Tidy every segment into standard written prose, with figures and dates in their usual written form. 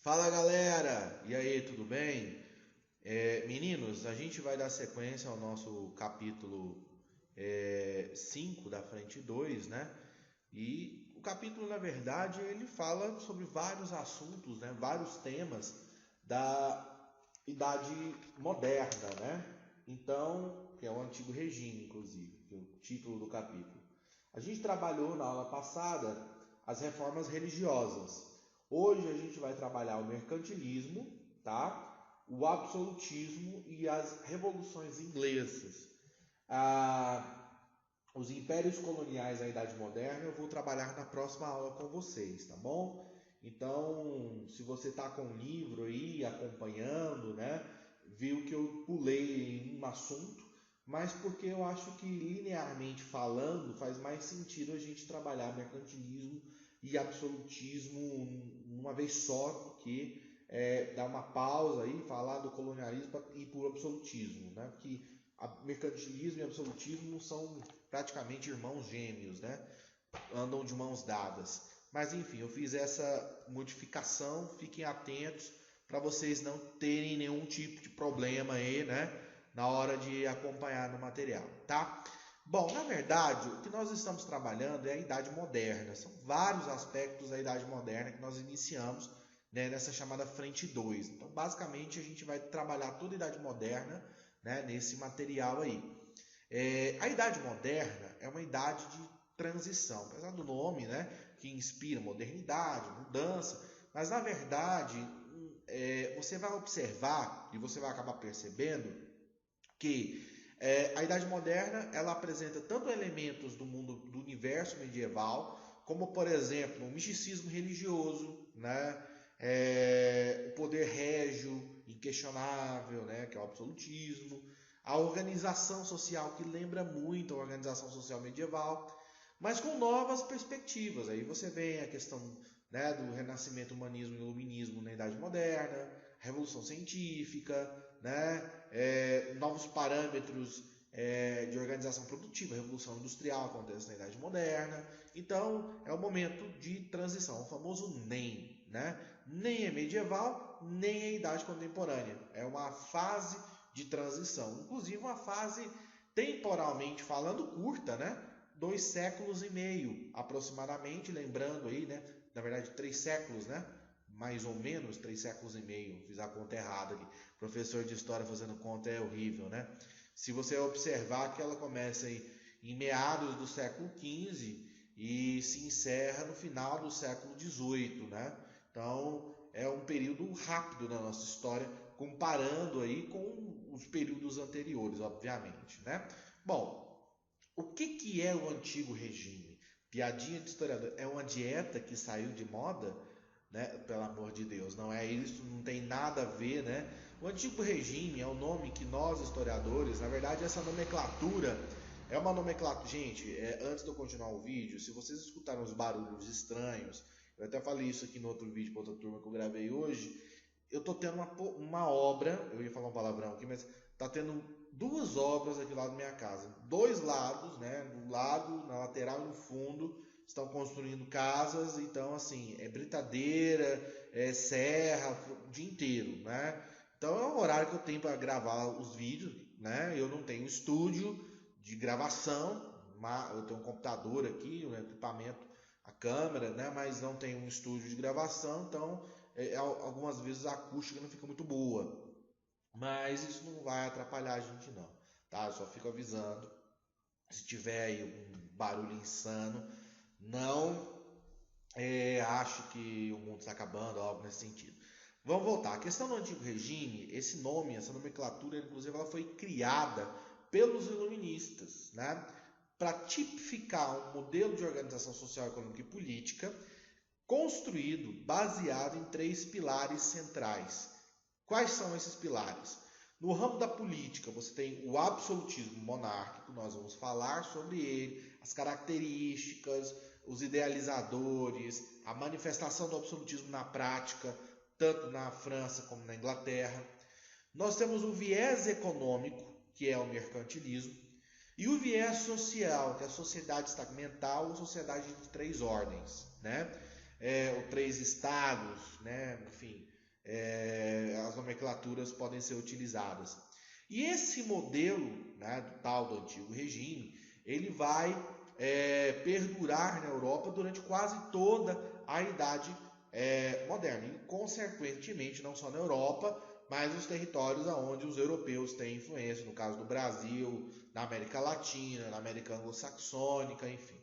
Fala galera, e aí, tudo bem? Meninos, a gente vai dar sequência ao nosso capítulo 5 da frente 2, né? E o capítulo, na verdade, ele fala sobre vários assuntos, né? Vários temas da Idade Moderna, né? Então, que é o Antigo Regime, inclusive, que é o título do capítulo. A gente trabalhou na aula passada as reformas religiosas. Hoje a gente vai trabalhar o mercantilismo, tá? O absolutismo e as revoluções inglesas. Os impérios coloniais da Idade Moderna eu vou trabalhar na próxima aula com vocês, tá bom? Então, se você está com o livro aí acompanhando, né? Viu que eu pulei um assunto, mas porque eu acho que linearmente falando faz mais sentido a gente trabalhar mercantilismo e absolutismo uma vez só do que dar uma pausa aí, falar do colonialismo e ir para o absolutismo, né? Porque mercantilismo e absolutismo são praticamente irmãos gêmeos, né? Andam de mãos dadas. Mas enfim, eu fiz essa modificação, fiquem atentos para vocês não terem nenhum tipo de problema aí, né? Na hora de acompanhar no material, tá? Bom, na verdade, o que nós estamos trabalhando é a Idade Moderna. São vários aspectos da Idade Moderna que nós iniciamos, né, nessa chamada Frente 2. Então, basicamente, a gente vai trabalhar toda a Idade Moderna, né, nesse material aí. A Idade Moderna é uma idade de transição, apesar do nome, né, que inspira modernidade, mudança, mas na verdade você vai observar e você vai acabar percebendo que a Idade Moderna ela apresenta tanto elementos do mundo do universo medieval, como por exemplo o misticismo religioso, né? O poder régio inquestionável, né? Que é o absolutismo, a organização social que lembra muito a organização social medieval, mas com novas perspectivas. Aí você vê a questão, né, do renascimento, humanismo e iluminismo na Idade Moderna, revolução científica, né, novos parâmetros de organização produtiva, revolução industrial acontece na Idade Moderna. Então é um momento de transição, o famoso NEM, né? Nem é medieval, nem é Idade Contemporânea. É uma fase de transição, inclusive uma fase temporalmente falando curta, né? 2 séculos e meio aproximadamente, lembrando aí, né? Na verdade 3 séculos, né? Mais ou menos 3 séculos e meio, fiz a conta errada aqui. Professor de história fazendo conta é horrível, né? Se você observar que ela começa em meados do século XV e se encerra no final do século XVIII, né? Então é um período rápido na nossa história, comparando aí com os períodos anteriores, obviamente, né? Bom, o que é o Antigo Regime? Piadinha de historiador. É uma dieta que saiu de moda? Né? Pelo amor de Deus, não é isso, não tem nada a ver, né? O Antigo Regime é o nome que nós historiadores, na verdade essa nomenclatura é uma nomenclatura, gente, antes de eu continuar o vídeo, se vocês escutaram os barulhos estranhos, eu até falei isso aqui no outro vídeo para outra turma que eu gravei hoje, eu tô tendo uma obra, eu ia falar um palavrão aqui, mas tá tendo 2 obras aqui lá da minha casa, 2 lados, né? Do lado, na lateral e no fundo, estão construindo casas, então assim, é britadeira, é serra, o dia inteiro, né? Então é um horário que eu tenho para gravar os vídeos, né? Eu não tenho estúdio de gravação, eu tenho um computador aqui, um equipamento, a câmera, né? Mas não tenho um estúdio de gravação, então algumas vezes a acústica não fica muito boa. Mas isso não vai atrapalhar a gente não, tá? Eu só fico avisando. Se tiver aí um barulho insano, não acho que o mundo está acabando, algo nesse sentido. Vamos voltar. A questão do Antigo Regime, esse nome, essa nomenclatura, inclusive, ela foi criada pelos iluministas, né? Para tipificar um modelo de organização social, econômica e política construído, baseado em 3 pilares centrais. Quais são esses pilares? No ramo da política, você tem o absolutismo monárquico, nós vamos falar sobre ele, as características, os idealizadores, a manifestação do absolutismo na prática, tanto na França como na Inglaterra. Nós temos o viés econômico, que é o mercantilismo, e o viés social, que é a sociedade estamental ou sociedade de 3 ordens, né? Ou 3 estados, né? Enfim, as nomenclaturas podem ser utilizadas. E esse modelo, né, do tal do antigo regime, ele vai perdurar na Europa durante quase toda a Idade Moderna. E, consequentemente, não só na Europa, mas nos territórios onde os europeus têm influência, no caso do Brasil, na América Latina, na América Anglo-Saxônica, enfim.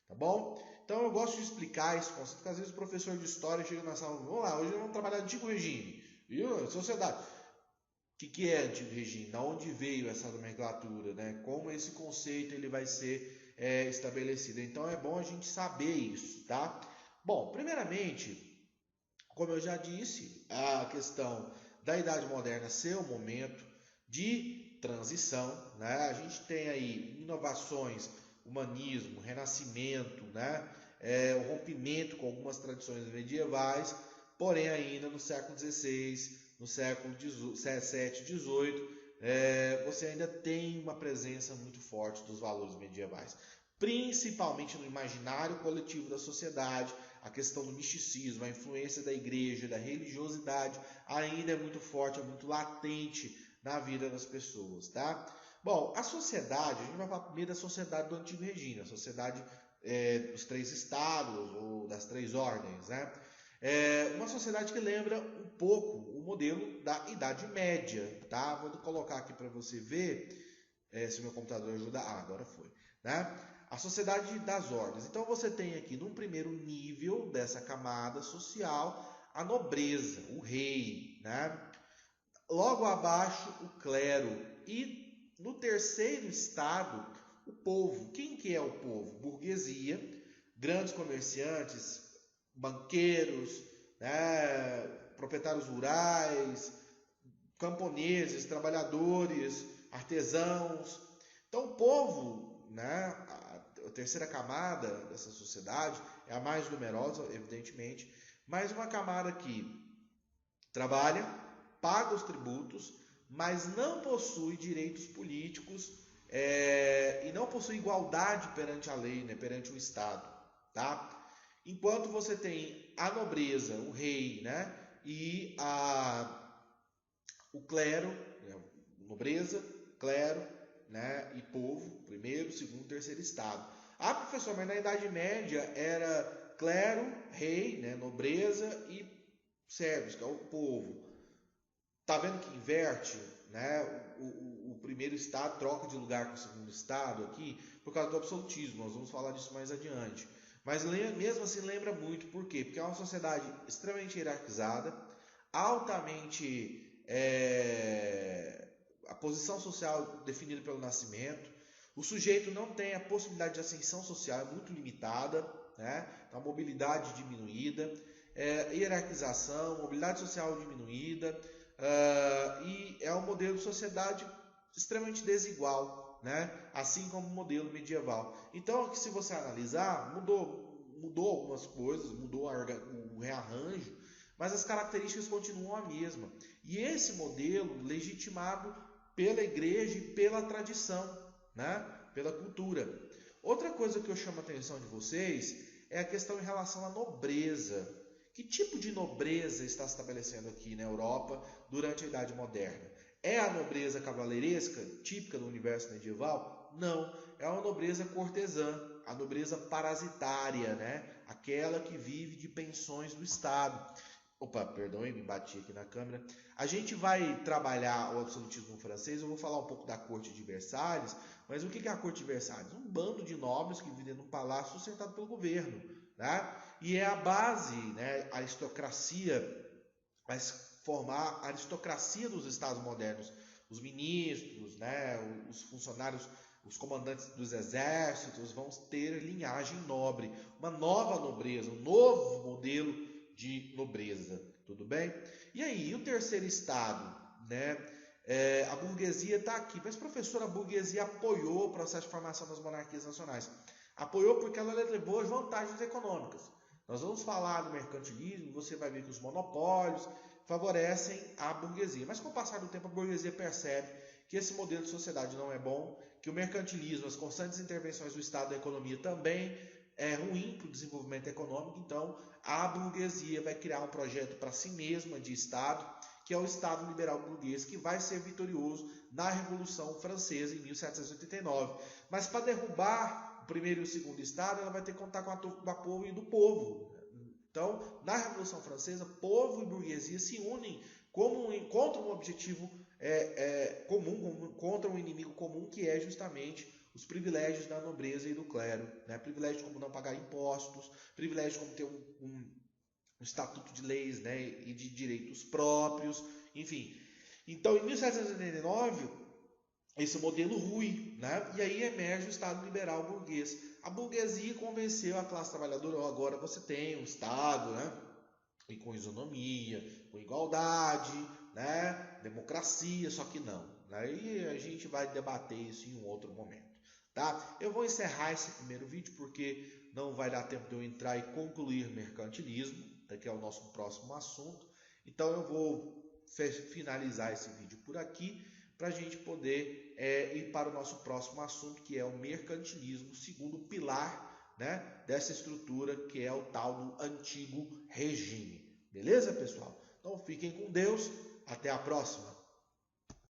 Tá bom? Então eu gosto de explicar esse conceito, porque às vezes o professor de história chega na sala, vamos lá, hoje vamos trabalhar antigo regime, viu? Sociedade. O que é antigo regime? Da onde veio essa nomenclatura, né? Como esse conceito ele vai ser estabelecido? Então é bom a gente saber isso, tá? Bom, primeiramente, como eu já disse, a questão da Idade Moderna ser um momento de transição, né? A gente tem aí inovações, humanismo, renascimento, né? O rompimento com algumas tradições medievais, porém ainda no século XVI, no século XVII, XVIII, você ainda tem uma presença muito forte dos valores medievais, principalmente no imaginário coletivo da sociedade. A questão do misticismo, a influência da igreja, da religiosidade ainda é muito forte, é muito latente na vida das pessoas, tá? Bom, a sociedade, a gente vai falar primeiro da sociedade do Antigo Regime, a sociedade dos 3 estados ou das 3 ordens, né? Uma sociedade que lembra um pouco o modelo da Idade Média, tá? Vou colocar aqui para você ver se o meu computador ajuda. Ah, agora foi, né? A sociedade das ordens. Então você tem aqui, num primeiro nível dessa camada social, a nobreza, o rei, né? Logo abaixo, o clero. E no terceiro estado, o povo. Quem que é o povo? Burguesia, grandes comerciantes, banqueiros, né? Proprietários rurais, camponeses, trabalhadores, artesãos. Então, o povo, né? A terceira camada dessa sociedade é a mais numerosa, evidentemente, mas uma camada que trabalha, paga os tributos, mas não possui direitos políticos e não possui igualdade perante a lei, né, perante o Estado, tá? Enquanto você tem a nobreza, o rei, né, e o clero, né, nobreza, clero, né, e povo, primeiro, segundo, terceiro estado. Ah, professor, mas na Idade Média era clero, rei, né, nobreza e servos, que é o povo. Tá vendo que inverte, né? O primeiro estado troca de lugar com o segundo estado aqui por causa do absolutismo. Nós vamos falar disso mais adiante. Mas mesmo assim lembra muito, por quê? Porque é uma sociedade extremamente hierarquizada, altamente a posição social definida pelo nascimento. O sujeito não tem a possibilidade de ascensão social, é muito limitada, né? Então, a mobilidade diminuída, hierarquização, mobilidade social diminuída, e é um modelo de sociedade extremamente desigual, né? Assim como o modelo medieval. Então, se você analisar, mudou algumas coisas, mudou o rearranjo, mas as características continuam a mesma. E esse modelo legitimado pela igreja e pela tradição, né? Pela cultura. Outra coisa que eu chamo a atenção de vocês é a questão em relação à nobreza. Que tipo de nobreza está se estabelecendo aqui na Europa durante a Idade Moderna? É a nobreza cavaleiresca, típica do universo medieval? Não, é uma nobreza cortesã, a nobreza parasitária, né? Aquela que vive de pensões do Estado. Opa, perdoe, me bati aqui na câmera. A gente vai trabalhar o absolutismo francês, eu vou falar um pouco da corte de Versalhes, mas o que é a corte de Versalhes? Um bando de nobres que vivem num palácio sustentado pelo governo, né? E é a base, né, a aristocracia, vai formar a aristocracia dos estados modernos. Os ministros, né, os funcionários, os comandantes dos exércitos vão ter linhagem nobre, uma nova nobreza, um novo modelo de nobreza, tudo bem? E aí, o terceiro estado, né? A burguesia está aqui, mas professor, a burguesia apoiou o processo de formação das monarquias nacionais. Apoiou porque ela levou as vantagens econômicas. Nós vamos falar do mercantilismo, você vai ver que os monopólios favorecem a burguesia. Mas com o passar do tempo a burguesia percebe que esse modelo de sociedade não é bom, que o mercantilismo, as constantes intervenções do Estado na economia também ruim para o desenvolvimento econômico. Então, a burguesia vai criar um projeto para si mesma de Estado, que é o Estado liberal burguês, que vai ser vitorioso na Revolução Francesa em 1789. Mas para derrubar o primeiro e o segundo Estado, ela vai ter que contar com a povo e do povo. Então, na Revolução Francesa, povo e burguesia se unem contra um objetivo comum, contra um inimigo comum, que é justamente os privilégios da nobreza e do clero. Né? Privilégios como não pagar impostos, privilégios como ter um estatuto de leis, né, e de direitos próprios, enfim. Então, em 1789, esse modelo rui, né? E aí emerge o Estado liberal burguês. A burguesia convenceu a classe trabalhadora: agora você tem um Estado, né? E com isonomia, com igualdade, né? Democracia, só que não. Aí a gente vai debater isso em um outro momento, tá? Eu vou encerrar esse primeiro vídeo porque não vai dar tempo de eu entrar e concluir mercantilismo, que é o nosso próximo assunto. Então eu vou finalizar esse vídeo por aqui, para a gente poder ir para o nosso próximo assunto, que é o mercantilismo, segundo pilar, né, dessa estrutura, que é o tal do antigo regime. Beleza, pessoal? Então fiquem com Deus, até a próxima.